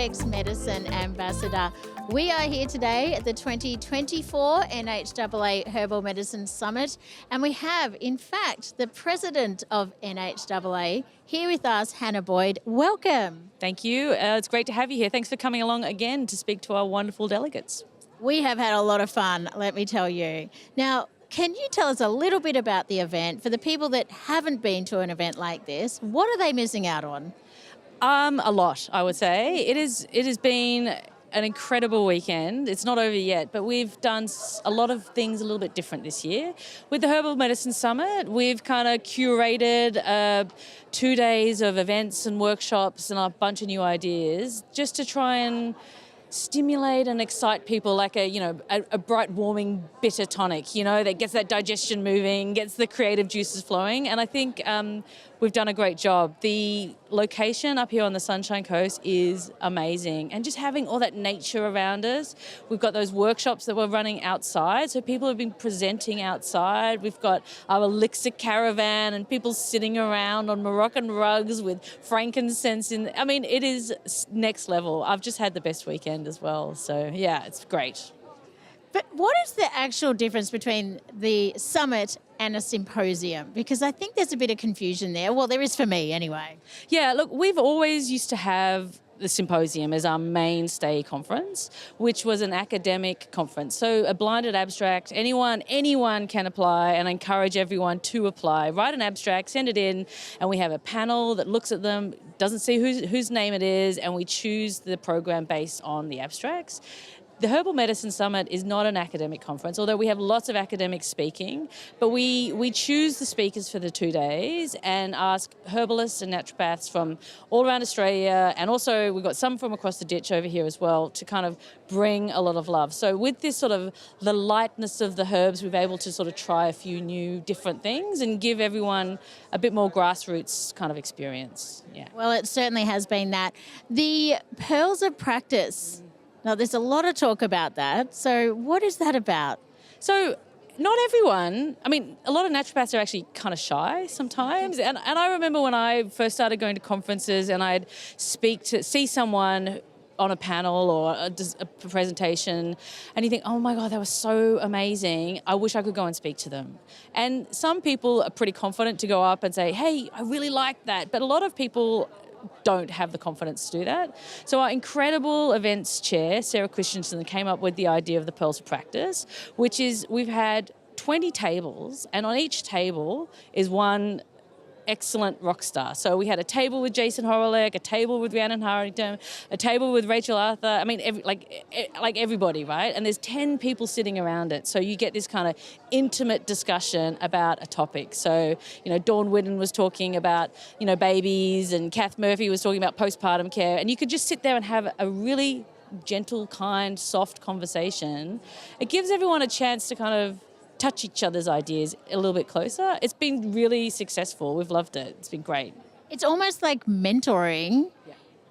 complex medicine ambassador. We are here today at the 2024 NHAA Herbal Medicine Summit, and we have, in fact, the president of NHAA here with us, Hannah Boyd. Welcome. Thank you. It's great to have you here. Thanks for coming along again to speak to our wonderful delegates. We have had a lot of fun, let me tell you. Now, can you tell us a little bit about the event? For the people that haven't been to an event like this, what are they missing out on? A lot, I would say. It has been an incredible weekend. It's not over yet, but we've done a lot of things a little bit different this year. With the Herbal Medicine Summit, we've kind of curated 2 days of events and workshops and a bunch of new ideas just to try and stimulate and excite people, like a bright, warming, bitter tonic, that gets that digestion moving, gets the creative juices flowing. And I think we've done a great job. The location up here on the Sunshine Coast is amazing. And just having all that nature around us. We've got those workshops that we're running outside. So people have been presenting outside. We've got our elixir caravan and people sitting around on Moroccan rugs with frankincense in. I mean, it is next level. I've just had the best weekend as well. So yeah, it's great. But what is the actual difference between the summit and a symposium? Because I think there's a bit of confusion there. Well, there is for me anyway. Yeah, look, we've always used to have the symposium as our mainstay conference, which was an academic conference. So a blinded abstract, anyone can apply, and I encourage everyone to apply. Write an abstract, send it in, and we have a panel that looks at them, doesn't see whose name it is, and we choose the program based on the abstracts. The Herbal Medicine Summit is not an academic conference, although we have lots of academics speaking, but we choose the speakers for the 2 days and ask herbalists and naturopaths from all around Australia, and also we've got some from across the ditch over here as well, to kind of bring a lot of love. So with this sort of the lightness of the herbs, we've been able to sort of try a few new different things and give everyone a bit more grassroots kind of experience. Yeah. Well, it certainly has been that. The pearls of practice. Now, there's a lot of talk about that. So what is that about? So not everyone, a lot of naturopaths are actually kind of shy sometimes. And I remember when I first started going to conferences and I'd see someone on a panel or a presentation, and you think, oh my God, that was so amazing. I wish I could go and speak to them. And some people are pretty confident to go up and say, hey, I really liked that. But a lot of people don't have the confidence to do that. So our incredible events chair, Sarah Christensen, came up with the idea of the Pearls of Practice, which is we've had 20 tables, and on each table is one excellent rock star. So we had a table with Jason Horowitz, a table with Rhiannon Harrington, a table with Rachel Arthur. Like everybody, right? And there's 10 people sitting around it. So you get this kind of intimate discussion about a topic. So, Dawn Whidden was talking about, babies, and Kath Murphy was talking about postpartum care. And you could just sit there and have a really gentle, kind, soft conversation. It gives everyone a chance to kind of touch each other's ideas a little bit closer. It's been really successful. We've loved it. It's been great. It's almost like mentoring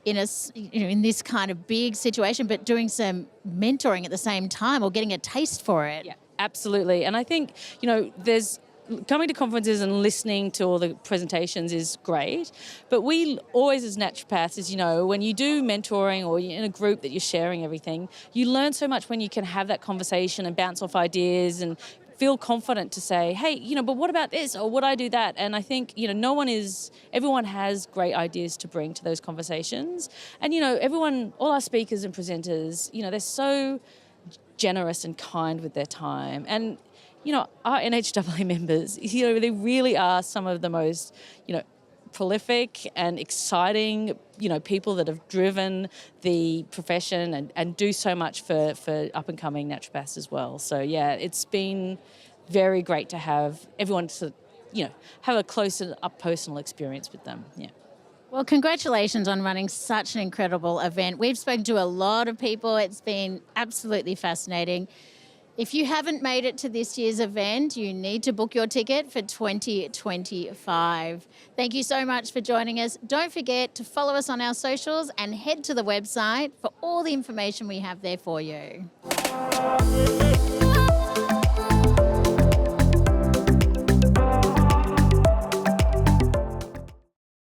in this kind of big situation, but doing some mentoring at the same time, or getting a taste for it. Yeah, absolutely. And I think, there's coming to conferences and listening to all the presentations is great, but we always, as naturopaths, when you do mentoring or you're in a group that you're sharing everything, you learn so much when you can have that conversation and bounce off ideas and feel confident to say, hey, but what about this, or would I do that? And I think, everyone has great ideas to bring to those conversations. And, all our speakers and presenters, they're so generous and kind with their time. And, our NHAA members, they really are some of the most, prolific and exciting, people that have driven the profession and do so much for up-and-coming naturopaths as well. So, yeah, it's been very great to have everyone to, have a close and up personal experience with them. Yeah. Well, congratulations on running such an incredible event. We've spoken to a lot of people. It's been absolutely fascinating. If you haven't made it to this year's event, you need to book your ticket for 2025. Thank you so much for joining us. Don't forget to follow us on our socials and head to the website for all the information we have there for you.